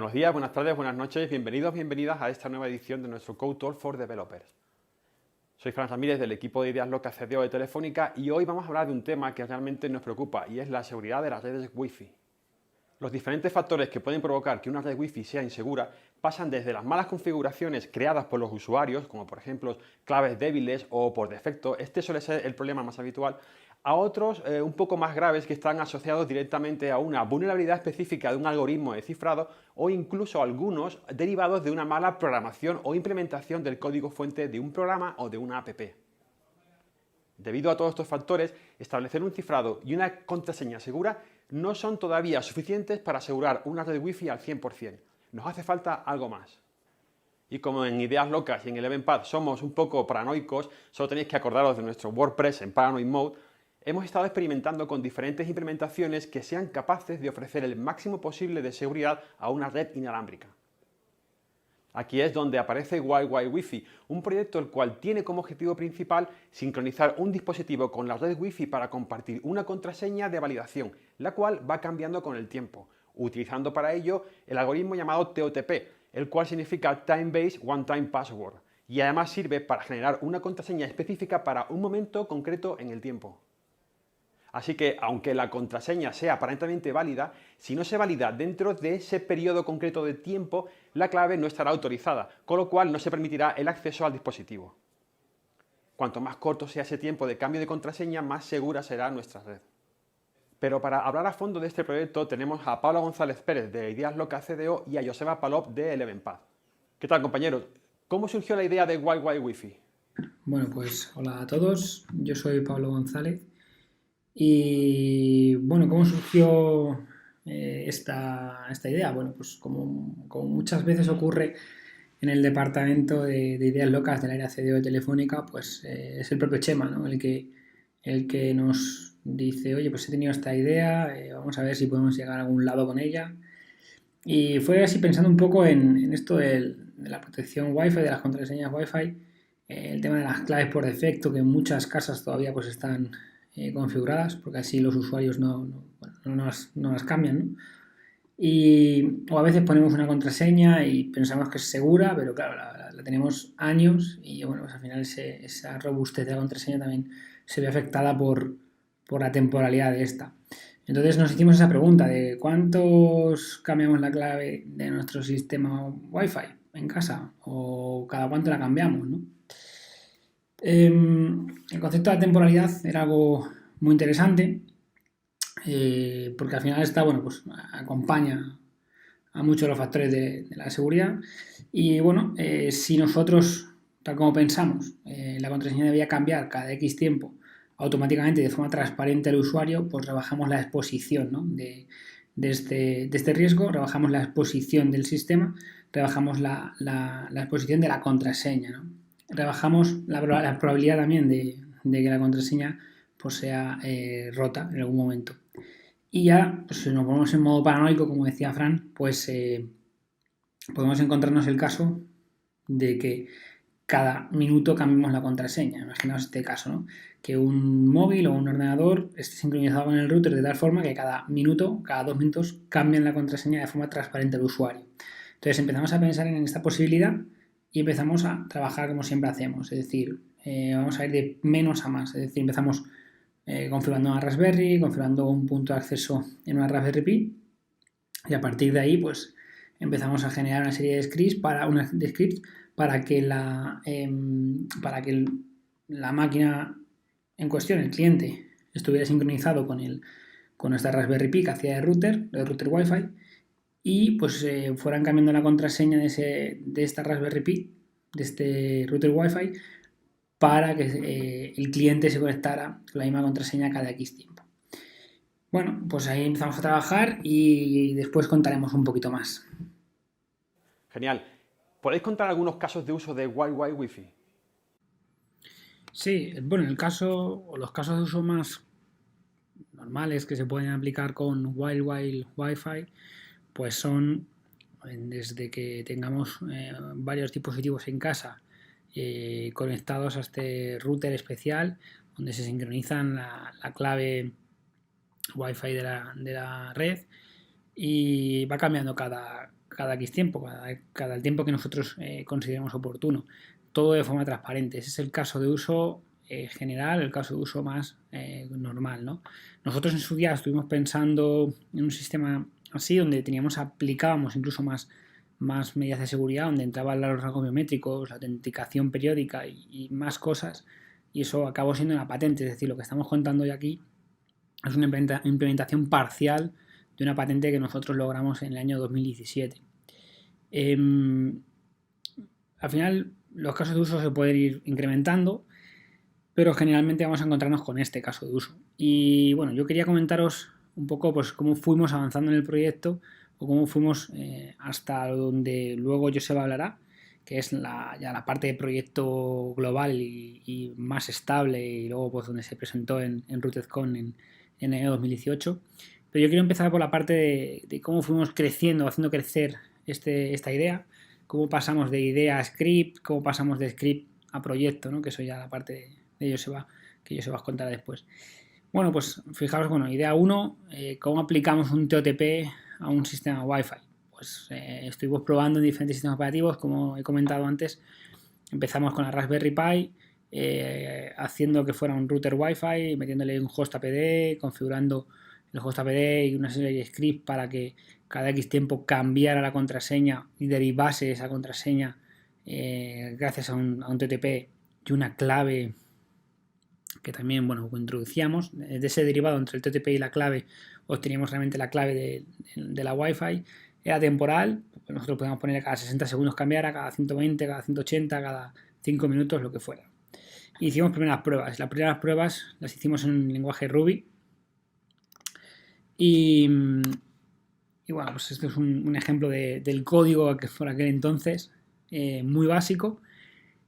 Buenos días, buenas tardes, buenas noches, bienvenidos, bienvenidas a esta nueva edición de nuestro Code Talk for Developers. Soy Fran Ramírez del equipo de Ideas Locas CDO de Telefónica y hoy vamos a hablar de un tema que realmente nos preocupa y es la seguridad de las redes Wi-Fi. Los diferentes factores que pueden provocar que una red Wi-Fi sea insegura pasan desde las malas configuraciones creadas por los usuarios, como por ejemplo claves débiles o por defecto, este suele ser el problema más habitual, a otros un poco más graves que están asociados directamente a una vulnerabilidad específica de un algoritmo de cifrado o incluso algunos derivados de una mala programación o implementación del código fuente de un programa o de una app. Debido a todos estos factores, establecer un cifrado y una contraseña segura no son todavía suficientes para asegurar una red Wi-Fi al 100%. Nos hace falta algo más. Y como en Ideas Locas y en Eleven Path somos un poco paranoicos, solo tenéis que acordaros de nuestro WordPress en Paranoid Mode, hemos estado experimentando con diferentes implementaciones que sean capaces de ofrecer el máximo posible de seguridad a una red inalámbrica. Aquí es donde aparece WiFi Wi-Fi, un proyecto el cual tiene como objetivo principal sincronizar un dispositivo con la red Wi-Fi para compartir una contraseña de validación, la cual va cambiando con el tiempo, utilizando para ello el algoritmo llamado TOTP, el cual significa Time Based One Time Password, y además sirve para generar una contraseña específica para un momento concreto en el tiempo. Así que, aunque la contraseña sea aparentemente válida, si no se valida dentro de ese periodo concreto de tiempo, la clave no estará autorizada, con lo cual no se permitirá el acceso al dispositivo. Cuanto más corto sea ese tiempo de cambio de contraseña, más segura será nuestra red. Pero para hablar a fondo de este proyecto tenemos a Pablo González Pérez de Ideas Locas CDO y a Joseba Palop de Eleven Path. ¿Qué tal, compañeros? ¿Cómo surgió la idea de WiFi Wi-Fi? Bueno, pues hola a todos, yo soy Pablo González y bueno, ¿cómo surgió esta idea? Bueno, pues como muchas veces ocurre en el departamento de Ideas Locas del área CDO de Telefónica, pues es el propio Chema, ¿no? El que nos dice, oye, pues he tenido esta idea, vamos a ver si podemos llegar a algún lado con ella. Y fue así pensando un poco en esto de la protección Wi-Fi, de las contraseñas Wi-Fi, el tema de las claves por defecto, que en muchas casas todavía pues están configuradas, porque así los usuarios no las cambian, ¿no? O a veces ponemos una contraseña y pensamos que es segura, pero claro, la tenemos años y bueno, pues al final esa robustez de la contraseña también se ve afectada por la temporalidad de esta. Entonces nos hicimos esa pregunta de ¿cuántos cambiamos la clave de nuestro sistema Wi-Fi en casa? ¿O cada cuánto la cambiamos, ¿no? El concepto de la temporalidad era algo muy interesante porque al final está, bueno, pues acompaña a muchos de los factores de la seguridad y bueno, si nosotros, tal como pensamos, la contraseña debía cambiar cada X tiempo automáticamente de forma transparente al usuario, pues rebajamos la exposición, ¿no? de este riesgo, rebajamos la exposición del sistema, rebajamos la exposición de la contraseña, ¿no? Rebajamos la probabilidad también de que la contraseña pues, sea rota en algún momento. Y ya, pues, si nos ponemos en modo paranoico, como decía Fran, pues podemos encontrarnos el caso de que cada minuto cambiemos la contraseña. Imaginaos este caso, ¿no? Que un móvil o un ordenador esté sincronizado con el router de tal forma que cada minuto, cada 2 minutos, cambien la contraseña de forma transparente al usuario. Entonces empezamos a pensar en esta posibilidad y empezamos a trabajar como siempre hacemos. Es decir, vamos a ir de menos a más. Es decir, empezamos configurando una Raspberry, configurando un punto de acceso en una Raspberry Pi y a partir de ahí pues empezamos a generar una serie de scripts para que la máquina en cuestión, el cliente, estuviera sincronizado con nuestra Raspberry Pi que hacía de router Wi-Fi y pues fueran cambiando la contraseña de esta Raspberry Pi, de este router Wi-Fi, para que el cliente se conectara con la misma contraseña cada X tiempo. Bueno, pues ahí empezamos a trabajar y después contaremos un poquito más. Genial. ¿Podéis contar algunos casos de uso de WiFi Wi-Fi? Sí, bueno, los casos de uso más normales que se pueden aplicar con Wild Wi-Fi, pues son desde que tengamos varios dispositivos en casa conectados a este router especial donde se sincronizan la clave Wi-Fi de la red y va cambiando cada cada X tiempo, cada el tiempo que nosotros consideremos oportuno. Todo de forma transparente. Ese es el caso de uso general, el caso de uso más normal, ¿no? Nosotros en su día estuvimos pensando en un sistema así, donde aplicábamos incluso más medidas de seguridad, donde entraban los rasgos biométricos, la autenticación periódica y más cosas, y eso acabó siendo una patente. Es decir, lo que estamos contando hoy aquí es una implementación parcial de una patente que nosotros logramos en el año 2017. Al final, los casos de uso se pueden ir incrementando, pero generalmente vamos a encontrarnos con este caso de uso. Y bueno, yo quería comentaros un poco pues cómo fuimos avanzando en el proyecto o cómo fuimos hasta donde luego Joseba hablará, que es ya la parte de proyecto global y más estable, y luego pues donde se presentó en RootedCon en el año 2018. Pero yo quiero empezar por la parte de cómo fuimos creciendo, haciendo crecer esta idea, cómo pasamos de idea a script, cómo pasamos de script a proyecto, ¿no? Que eso ya la parte de Joseba, que Joseba os contará después. Bueno, pues fijaos, idea 1, cómo aplicamos un TOTP a un sistema Wi-Fi. Pues estuvimos probando en diferentes sistemas operativos, como he comentado antes. Empezamos con la Raspberry Pi, haciendo que fuera un router Wi-Fi, metiéndole un host APD, configurando el host APD y una serie de scripts para que cada X tiempo cambiara la contraseña y derivase esa contraseña gracias a un TTP y una clave que también introducíamos. De ese derivado entre el TTP y la clave obteníamos realmente la clave de la Wi-Fi. Era temporal, nosotros podíamos poner cada 60 segundos cambiar, a cada 120, cada 180, cada 5 minutos, lo que fuera. Hicimos primeras pruebas. Las primeras pruebas las hicimos en lenguaje Ruby. Y bueno, pues esto es un ejemplo del código que por aquel entonces, muy básico,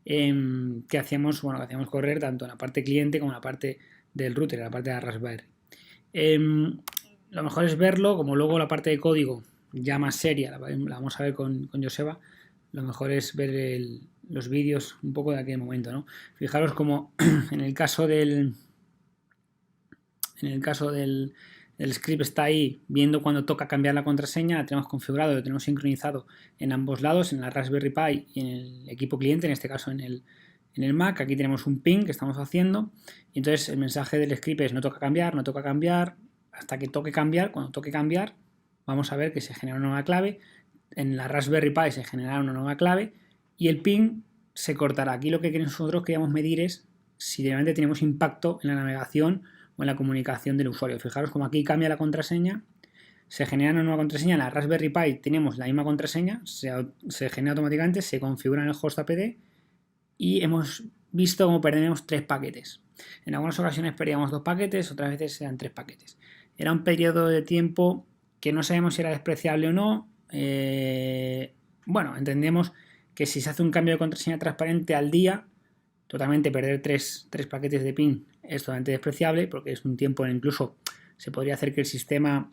que hacíamos correr tanto en la parte cliente como en la parte del router, en la parte de la Raspberry. Lo mejor es verlo, como luego la parte de código ya más seria, la vamos a ver con Joseba. Lo mejor es ver los vídeos un poco de aquel momento, ¿no? Fijaros como en el caso del script está ahí viendo cuando toca cambiar la contraseña, la tenemos configurado, lo tenemos sincronizado en ambos lados, en la Raspberry Pi y en el equipo cliente, en este caso en el Mac. Aquí tenemos un ping que estamos haciendo y entonces el mensaje del script es no toca cambiar, hasta que toque cambiar. Cuando toque cambiar vamos a ver que se genera una nueva clave, en la Raspberry Pi se generará una nueva clave y el ping se cortará. Aquí lo que nosotros queríamos medir es si realmente tenemos impacto en la navegación o en la comunicación del usuario. Fijaros como aquí cambia la contraseña, se genera una nueva contraseña, en la Raspberry Pi tenemos la misma contraseña, se genera automáticamente, se configura en el host APD y hemos visto cómo perdemos 3 paquetes. En algunas ocasiones perdíamos 2 paquetes, otras veces eran 3 paquetes. Era un periodo de tiempo que no sabemos si era despreciable o no. Entendemos que si se hace un cambio de contraseña transparente al día, totalmente perder 3 paquetes de ping es totalmente despreciable, porque es un tiempo en incluso se podría hacer que el sistema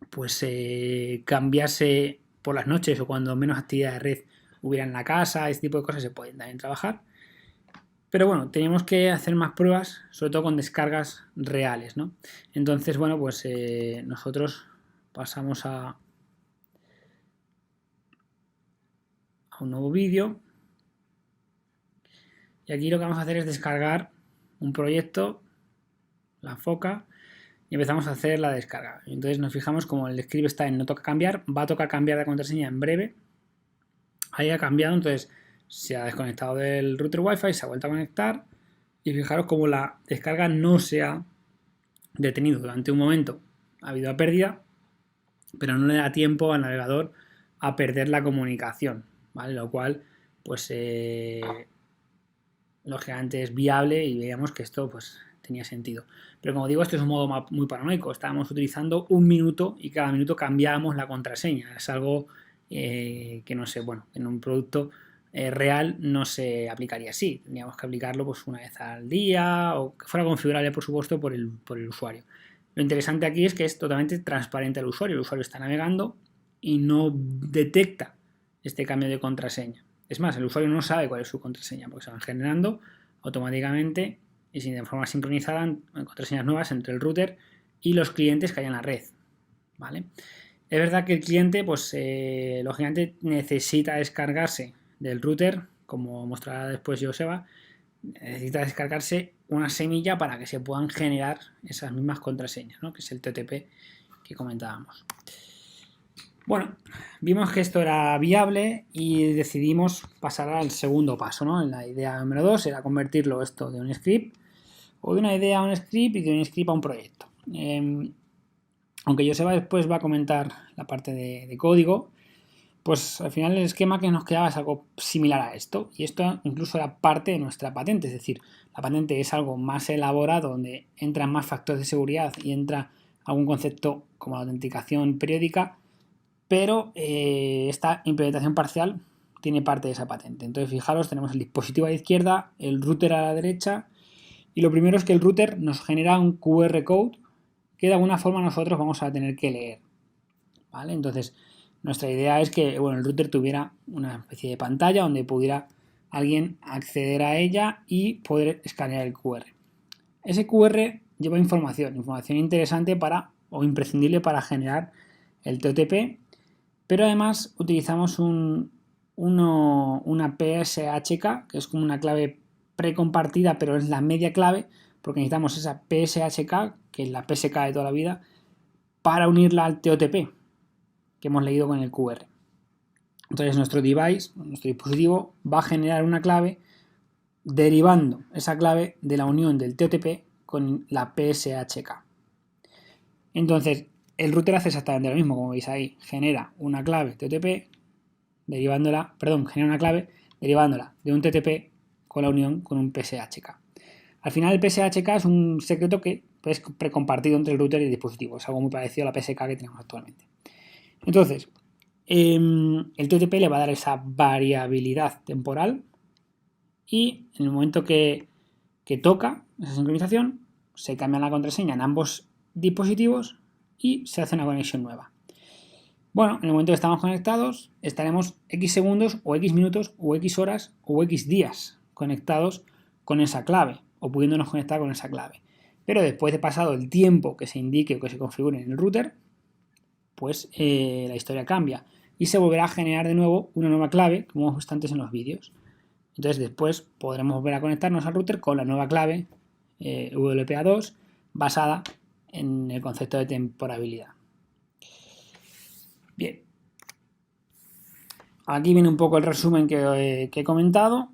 pues cambiase por las noches o cuando menos actividad de red hubiera en la casa. Este tipo de cosas se pueden también trabajar. Pero bueno, teníamos que hacer más pruebas, sobre todo con descargas reales, ¿no? Entonces, nosotros pasamos a un nuevo vídeo. Y aquí lo que vamos a hacer es descargar un proyecto, la foca, y empezamos a hacer la descarga. Entonces nos fijamos como el script está en no toca cambiar, va a tocar cambiar la contraseña en breve. Ahí ha cambiado, entonces se ha desconectado del router Wi-Fi, se ha vuelto a conectar y fijaros como la descarga no se ha detenido durante un momento. Ha habido pérdida, pero no le da tiempo al navegador a perder la comunicación, ¿vale? Lo cual, pues, lógicamente es viable y veíamos que esto, pues, tenía sentido. Pero como digo, esto es un modo muy paranoico. Estábamos utilizando 1 minuto y cada minuto cambiábamos la contraseña. Es algo que no sé, en un producto real no se aplicaría así. Tendríamos que aplicarlo pues una vez al día o que fuera configurable, por supuesto, por el usuario. Lo interesante aquí es que es totalmente transparente al usuario. El usuario está navegando y no detecta este cambio de contraseña. Es más, el usuario no sabe cuál es su contraseña porque se van generando automáticamente y de forma sincronizada contraseñas nuevas entre el router y los clientes que hay en la red, ¿vale? Es verdad que el cliente, pues lógicamente necesita descargarse del router, como mostrará después Joseba, necesita descargarse una semilla para que se puedan generar esas mismas contraseñas, ¿no? Que es el TTP que comentábamos. Bueno, vimos que esto era viable y decidimos pasar al segundo paso, ¿no? La idea número 2 era convertirlo esto de un script o de una idea a un script y de un script a un proyecto. Aunque Joseba después va a comentar la parte de código, pues al final el esquema que nos quedaba es algo similar a esto, y esto incluso era parte de nuestra patente, es decir, la patente es algo más elaborado donde entran más factores de seguridad y entra algún concepto como la autenticación periódica, pero esta implementación parcial tiene parte de esa patente. Entonces fijaros, tenemos el dispositivo a la izquierda, el router a la derecha, y lo primero es que el router nos genera un QR code que de alguna forma nosotros vamos a tener que leer, ¿vale? Entonces nuestra idea es que el router tuviera una especie de pantalla donde pudiera alguien acceder a ella y poder escanear el QR. Ese QR lleva información interesante o imprescindible para generar el TTP, pero además utilizamos una PSHK, que es como una clave precompartida, pero es la media clave, porque necesitamos esa PSHK, que es la PSK de toda la vida, para unirla al TOTP que hemos leído con el QR. Entonces nuestro dispositivo, va a generar una clave derivando esa clave de la unión del TOTP con la PSHK. Entonces el router hace exactamente lo mismo, como veis ahí, genera una clave TOTP genera una clave derivándola de un TTP con la unión con un PSHK. Al final el PSHK es un secreto que es precompartido entre el router y el dispositivo, es algo muy parecido a la PSK que tenemos actualmente. Entonces, el TTP le va a dar esa variabilidad temporal y en el momento que toca esa sincronización, se cambia la contraseña en ambos dispositivos y se hace una conexión nueva. Bueno, en el momento que estamos conectados, estaremos X segundos o X minutos o X horas o X días conectados con esa clave o pudiéndonos conectar con esa clave. Pero después de pasado el tiempo que se indique o que se configure en el router, pues la historia cambia y se volverá a generar de nuevo una nueva clave, como hemos visto antes en los vídeos. Entonces después podremos volver a conectarnos al router con la nueva clave WPA2 basada en el concepto de temporalidad. Bien, aquí viene un poco el resumen que he comentado.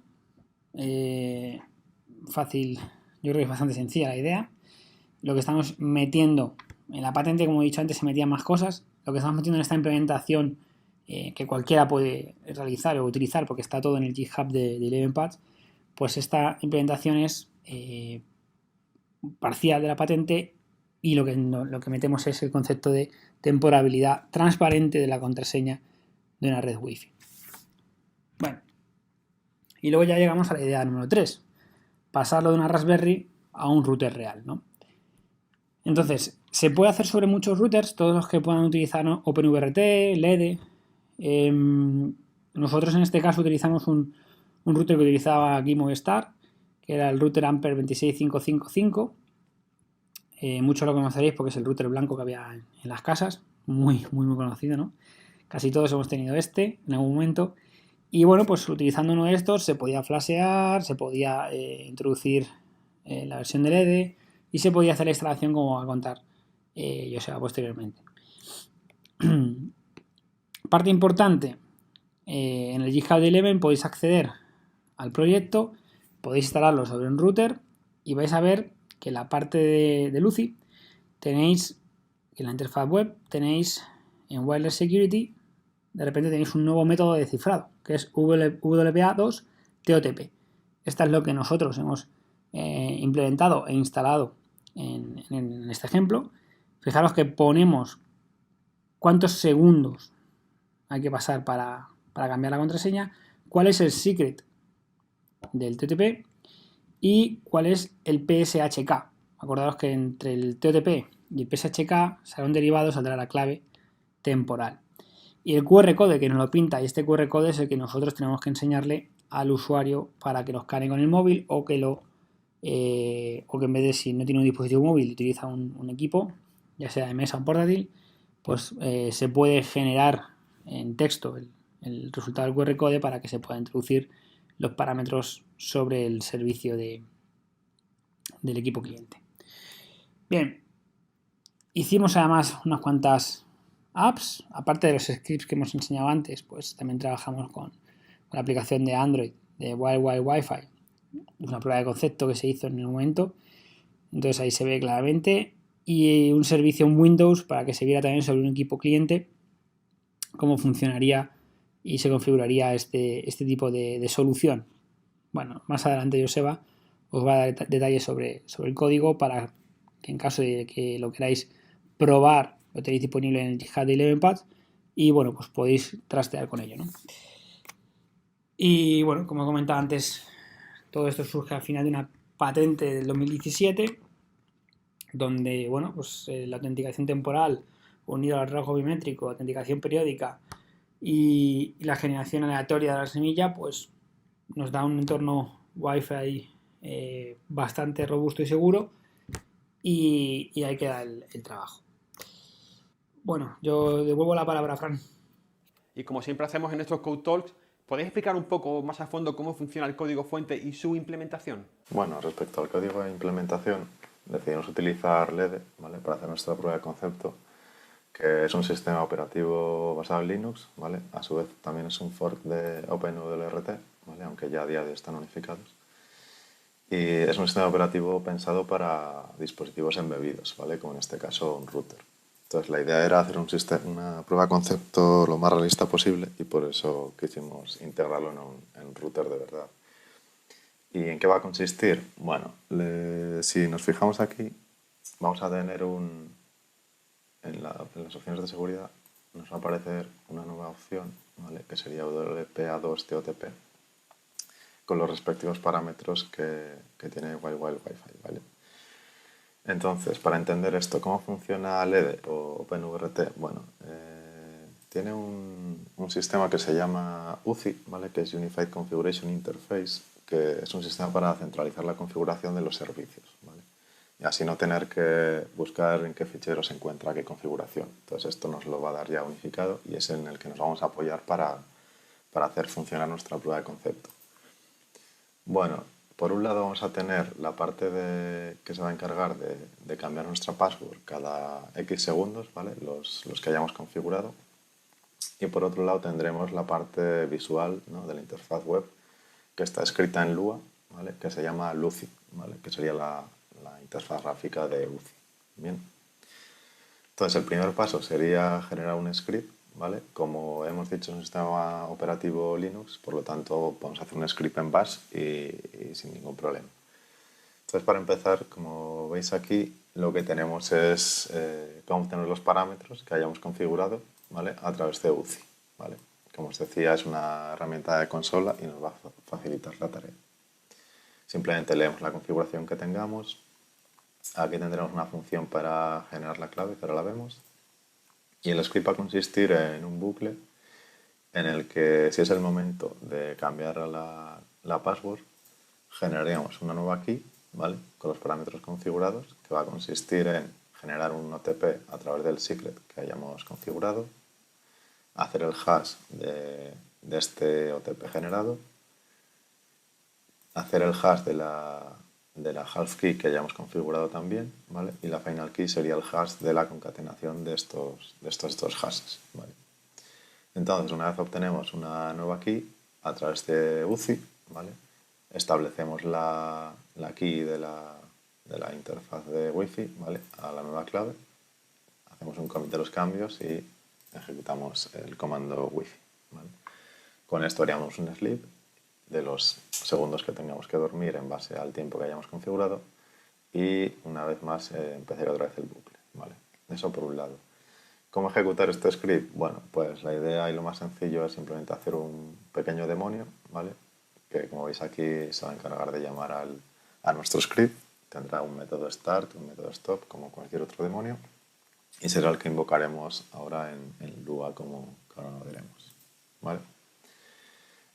Fácil, yo creo que es bastante sencilla la idea. Lo que estamos metiendo en la patente, como he dicho antes, se metían más cosas. Lo que estamos metiendo en esta implementación que cualquiera puede realizar o utilizar porque está todo en el GitHub de ElevenPads, pues esta implementación es parcial de la patente y lo que metemos es el concepto de temporalidad transparente de la contraseña de una red Wi-Fi. Bueno, y luego ya llegamos a la idea número 3, pasarlo de una Raspberry a un router real, ¿no? Entonces, se puede hacer sobre muchos routers, todos los que puedan utilizar, ¿no? OpenVRT, LED. Nosotros en este caso utilizamos un router que utilizaba aquí Movistar, que era el router Ampere 26555. Muchos lo conoceréis porque es el router blanco que había en las casas, muy conocido, ¿no? Casi todos hemos tenido este en algún momento. Y bueno, pues utilizando uno de estos se podía flashear, se podía introducir la versión de LED y se podía hacer la instalación como va a contar Joseba posteriormente. Parte importante, en el GitHub de Eleven podéis acceder al proyecto, podéis instalarlo sobre un router y vais a ver que en la parte de Lucy tenéis, en la interfaz web tenéis en Wireless Security, de repente tenéis un nuevo método de cifrado, que es WPA2 TOTP. Esta es lo que nosotros hemos implementado e instalado en este ejemplo. Fijaros que ponemos cuántos segundos hay que pasar para cambiar la contraseña, cuál es el secret del TTP y cuál es el PSHK. Acordaos que entre el TOTP y el PSHK será un derivado, saldrá la clave temporal. Y el QR code que nos lo pinta, y este QR code es el que nosotros tenemos que enseñarle al usuario para que lo escanee con el móvil o que en vez de, si no tiene un dispositivo móvil, utiliza un equipo, ya sea de mesa o portátil, pues se puede generar en texto el resultado del QR code para que se pueda introducir los parámetros sobre el servicio del equipo cliente. Bien, hicimos además unas cuantas apps, aparte de los scripts que hemos enseñado antes, pues también trabajamos con la aplicación de Android de Wild Wi-Fi, una prueba de concepto que se hizo en el momento, entonces ahí se ve claramente, y un servicio en Windows para que se viera también sobre un equipo cliente cómo funcionaría y se configuraría este tipo de solución. Bueno, más adelante Joseba os va a dar detalles sobre el código para que en caso de que lo queráis probar, lo tenéis disponible en el GitHub de Elevenpad y bueno, pues podéis trastear con ello, ¿no? Y bueno, como he comentado antes, todo esto surge al final de una patente del 2017 donde, bueno, pues la autenticación temporal unida al rasgo biométrico, autenticación periódica y la generación aleatoria de la semilla, pues nos da un entorno Wi-Fi bastante robusto y seguro y ahí queda el trabajo. Bueno, yo devuelvo la palabra a Fran. Y como siempre hacemos en estos Code Talks, ¿podéis explicar un poco más a fondo cómo funciona el código fuente y su implementación? Bueno, respecto al código de implementación, decidimos utilizar LED, ¿vale?, para hacer nuestra prueba de concepto, que es un sistema operativo basado en Linux, ¿vale? A su vez también es un fork de OpenWRT, ¿vale?, aunque ya a día de hoy están unificados. Y es un sistema operativo pensado para dispositivos embebidos, ¿vale?, como en este caso un router. Entonces la idea era hacer una prueba de concepto lo más realista posible y por eso quisimos integrarlo en un router de verdad. ¿Y en qué va a consistir? Bueno, si nos fijamos aquí, vamos a tener en las opciones de seguridad nos va a aparecer una nueva opción, ¿vale?, que sería WPA2 TOTP, con los respectivos parámetros que tiene Wild Wi-Fi, ¿vale? Entonces, para entender esto, ¿cómo funciona LED o OpenWRT? Bueno, tiene un sistema que se llama UCI, ¿vale?, que es Unified Configuration Interface, que es un sistema para centralizar la configuración de los servicios, ¿vale?, y así no tener que buscar en qué fichero se encuentra qué configuración. Entonces esto nos lo va a dar ya unificado y es en el que nos vamos a apoyar para hacer funcionar nuestra prueba de concepto. Bueno, por un lado vamos a tener la parte que se va a encargar de cambiar nuestra password cada X segundos, ¿vale?, los que hayamos configurado. Y por otro lado tendremos la parte visual, ¿no?, de la interfaz web, que está escrita en Lua, ¿vale?, que se llama Lucy, ¿vale?, que sería la interfaz gráfica de UCI. Bien. Entonces el primer paso sería generar un script, ¿vale? Como hemos dicho, es un sistema operativo Linux, por lo tanto podemos hacer un script en Bash y sin ningún problema. Entonces, para empezar, como veis aquí, lo que tenemos es vamos a tener los parámetros que hayamos configurado, ¿vale?, a través de UCI, ¿vale? Como os decía, es una herramienta de consola y nos va a facilitar la tarea. Simplemente leemos la configuración que tengamos. Aquí tendremos una función para generar la clave, que ahora la vemos. Y el script va a consistir en un bucle en el que, si es el momento de cambiar la password, generaríamos una nueva key, ¿vale?, con los parámetros configurados, que va a consistir en generar un OTP a través del secret que hayamos configurado, hacer el hash de este OTP generado, hacer el hash de la half key que hayamos configurado también, ¿vale?, y la final key sería el hash de la concatenación de estos dos hashes, ¿vale? Entonces, una vez obtenemos una nueva key a través de UCI, ¿vale?, establecemos la key de la interfaz de Wi-Fi, ¿vale?, a la nueva clave, hacemos un commit de los cambios y ejecutamos el comando Wi-Fi, ¿vale? Con esto haríamos un sleep de los segundos que tengamos que dormir en base al tiempo que hayamos configurado y una vez más empezaría otra vez el bucle, ¿vale? Eso por un lado. ¿Cómo ejecutar este script? Bueno, pues la idea y lo más sencillo es simplemente hacer un pequeño demonio, ¿vale?, que como veis aquí se va a encargar de llamar a nuestro script. Tendrá un método start, un método stop, como cualquier otro demonio, y será el que invocaremos ahora en Lua, como ahora lo veremos, ¿vale?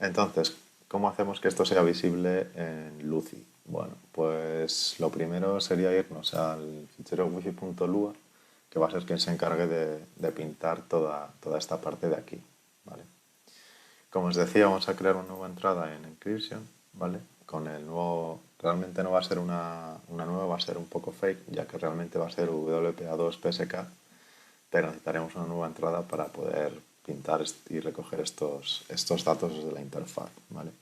Entonces, ¿cómo hacemos que esto sea visible en Lucy? Bueno, pues lo primero sería irnos al fichero wifi.lua, que va a ser quien se encargue de pintar toda esta parte de aquí, ¿vale? Como os decía, vamos a crear una nueva entrada en Encryption, ¿vale? Con el nuevo, realmente no va a ser una nueva, va a ser un poco fake, ya que realmente va a ser WPA2 PSK, pero necesitaremos una nueva entrada para poder pintar y recoger estos datos desde la interfaz, ¿vale?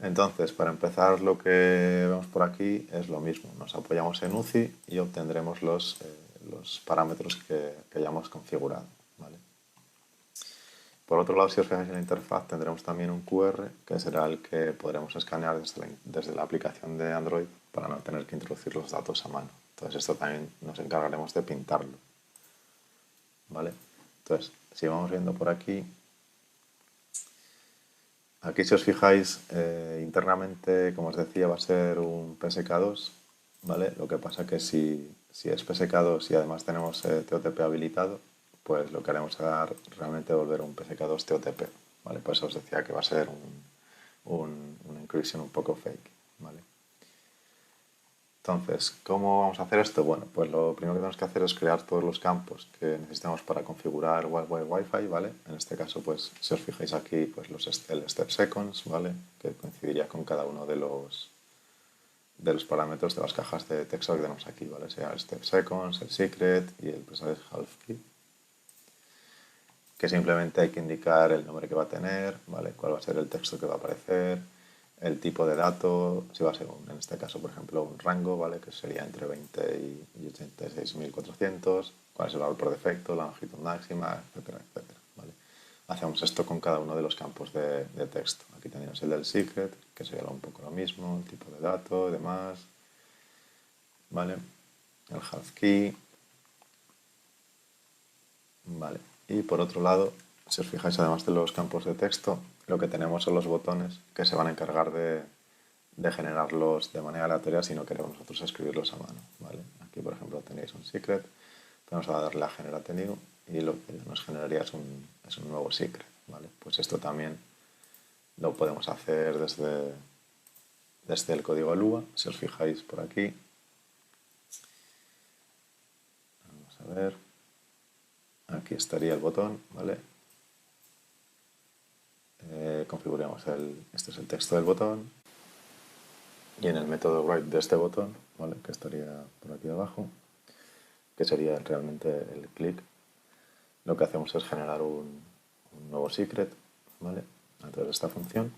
Entonces, para empezar, lo que vemos por aquí es lo mismo. Nos apoyamos en UCI y obtendremos los parámetros que hayamos configurado, ¿vale? Por otro lado, si os fijáis en la interfaz, tendremos también un QR, que será el que podremos escanear desde la aplicación de Android para no tener que introducir los datos a mano. Entonces, esto también nos encargaremos de pintarlo, ¿vale? Entonces, si vamos viendo por aquí, aquí si os fijáis, internamente, como os decía, va a ser un PSK2, ¿vale? Lo que pasa que si es PSK2 y además tenemos TOTP habilitado, pues lo que haremos será realmente volver un PSK2 TOTP, ¿vale? Por eso os decía que va a ser una encryption un poco fake, ¿vale? Entonces, ¿cómo vamos a hacer esto? Bueno, pues lo primero que tenemos que hacer es crear todos los campos que necesitamos para configurar Wi-Fi, ¿vale? En este caso, pues, si os fijáis aquí, pues el step seconds, ¿vale? Que coincidiría con cada uno de los parámetros de las cajas de texto que tenemos aquí, ¿vale? Sea el step seconds, el secret y el precise half key, que simplemente hay que indicar el nombre que va a tener, ¿vale? Cuál va a ser el texto que va a aparecer, el tipo de dato, si va a ser, en este caso, por ejemplo, un rango, ¿vale? Que sería entre 20 y 86.400, cuál es el valor por defecto, la longitud máxima, etcétera, etcétera, ¿vale? Hacemos esto con cada uno de los campos de texto. Aquí tenemos el del secret, que sería un poco lo mismo, el tipo de dato y demás, ¿vale? El half key, ¿vale? Y por otro lado, si os fijáis, además de los campos de texto, lo que tenemos son los botones que se van a encargar de generarlos de manera aleatoria si no queremos nosotros escribirlos a mano, ¿vale? Aquí, por ejemplo, tenéis un secret, vamos a darle a generate new y lo que nos generaría es un nuevo secret, ¿vale? Pues esto también lo podemos hacer desde el código Lua, si os fijáis por aquí. Vamos a ver. Aquí estaría el botón, ¿vale? Configuramos este es el texto del botón, y en el método write de este botón, ¿vale? Que estaría por aquí abajo, que sería realmente el click, lo que hacemos es generar un nuevo secret, ¿vale? A través de esta función.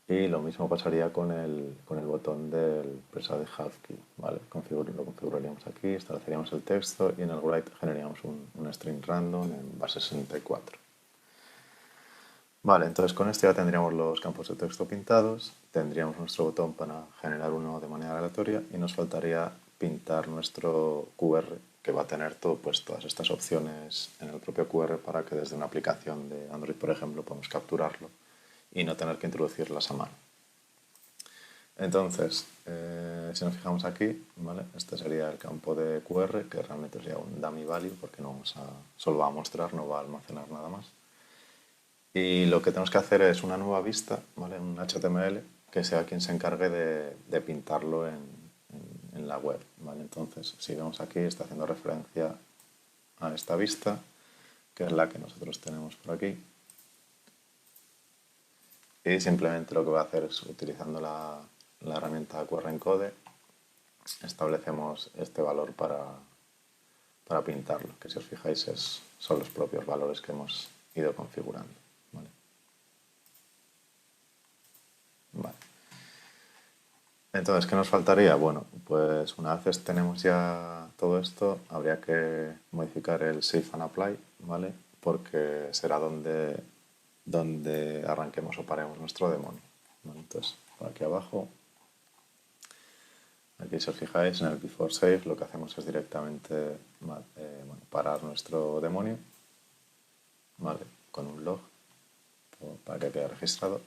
Y lo mismo pasaría con el botón del precise half key, ¿vale? Lo configuraríamos aquí, estableceríamos el texto y en el write generaríamos un string random en base 64. Vale, entonces con esto ya tendríamos los campos de texto pintados, tendríamos nuestro botón para generar uno de manera aleatoria y nos faltaría pintar nuestro QR, que va a tener todas estas opciones en el propio QR para que desde una aplicación de Android, por ejemplo, podamos capturarlo y no tener que introducirlas a mano. Entonces, si nos fijamos aquí, ¿vale? Este sería el campo de QR, que realmente sería un dummy value porque solo va a mostrar, no va a almacenar nada más. Y lo que tenemos que hacer es una nueva vista, ¿vale? Un HTML, que sea quien se encargue de pintarlo en la web, ¿vale? Entonces, si vemos aquí, está haciendo referencia a esta vista, que es la que nosotros tenemos por aquí. Y simplemente lo que va a hacer es, utilizando la herramienta QR Encode, establecemos este valor para pintarlo, que si os fijáis son los propios valores que hemos ido configurando. ¿Vale? Vale. Entonces, ¿qué nos faltaría? Bueno, pues una vez tenemos ya todo esto, habría que modificar el Save and Apply, ¿vale? Porque será donde arranquemos o paremos nuestro demonio, ¿vale? Entonces, por aquí abajo, aquí si os fijáis en el Before Save, lo que hacemos es directamente parar nuestro demonio, ¿vale? Con un log para que quede registrado.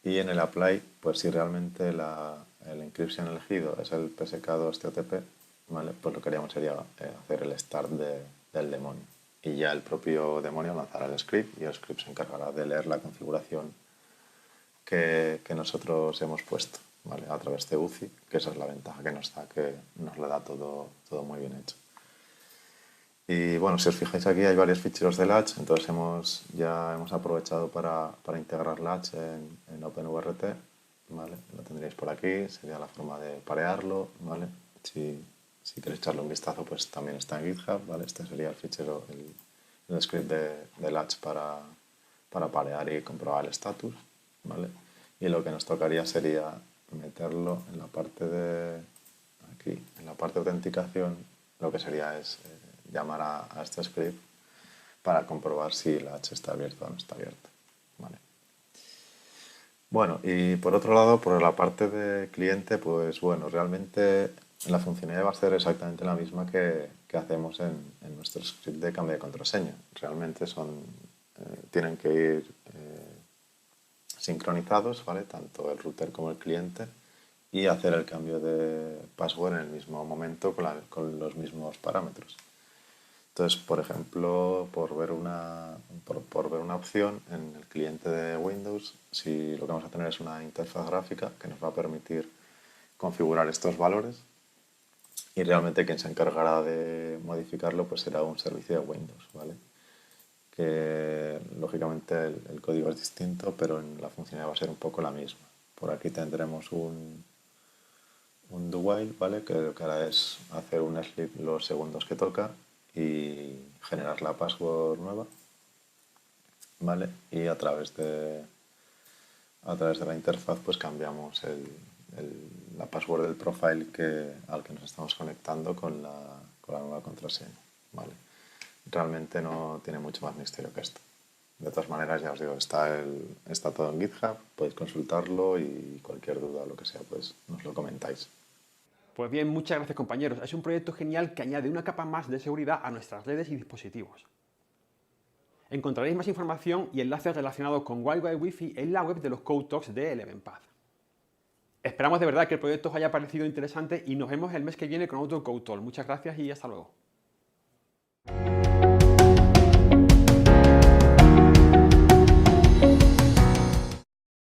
Y en el apply, pues si realmente el encryption elegido es el PSK2 TOTP, ¿vale? Pues lo que haríamos sería hacer el start del demonio. Y ya el propio demonio lanzará el script y el script se encargará de leer la configuración que nosotros hemos puesto, ¿vale? A través de UCI, que esa es la ventaja que nos da, que nos lo da todo muy bien hecho. Y bueno, si os fijáis aquí hay varios ficheros de Latch, entonces ya hemos aprovechado para integrar Latch en OpenWRT, ¿vale? Lo tendríais por aquí, sería la forma de parearlo, ¿vale? Si queréis echarle un vistazo, pues también está en GitHub, ¿vale? Este sería el fichero, el script de Latch para parear y comprobar el status, ¿vale? Y lo que nos tocaría sería meterlo en la parte aquí, en la parte de autenticación, lo que sería es llamar a este script para comprobar si Latch está abierto o no está abierto, ¿vale? Bueno, y por otro lado, por la parte de cliente, pues bueno, realmente la funcionalidad va a ser exactamente la misma que hacemos en nuestro script de cambio de contraseña. Realmente tienen que ir sincronizados, ¿vale? Tanto el router como el cliente, y hacer el cambio de password en el mismo momento con los mismos parámetros. Entonces, por ejemplo, por ver una opción en el cliente de Windows, si lo que vamos a tener es una interfaz gráfica que nos va a permitir configurar estos valores, y realmente quien se encargará de modificarlo pues será un servicio de Windows, ¿vale? Que lógicamente el código es distinto, pero en la funcionalidad va a ser un poco la misma. Por aquí tendremos un do while, ¿vale? Que lo que hará es hacer un sleep los segundos que toca y generar la password nueva, ¿vale? Y a través de la interfaz pues cambiamos la password del profile al que nos estamos conectando con la nueva contraseña, ¿vale? Realmente no tiene mucho más misterio que esto. De todas maneras, ya os digo, está todo en GitHub, podéis consultarlo y cualquier duda o lo que sea, pues nos lo comentáis. Pues bien, muchas gracias compañeros. Es un proyecto genial que añade una capa más de seguridad a nuestras redes y dispositivos. Encontraréis más información y enlaces relacionados con Wi-Fi Wi-Fi en la web de los Code Talks de ElevenPath. Esperamos de verdad que el proyecto os haya parecido interesante y nos vemos el mes que viene con otro Code Talk. Muchas gracias y hasta luego.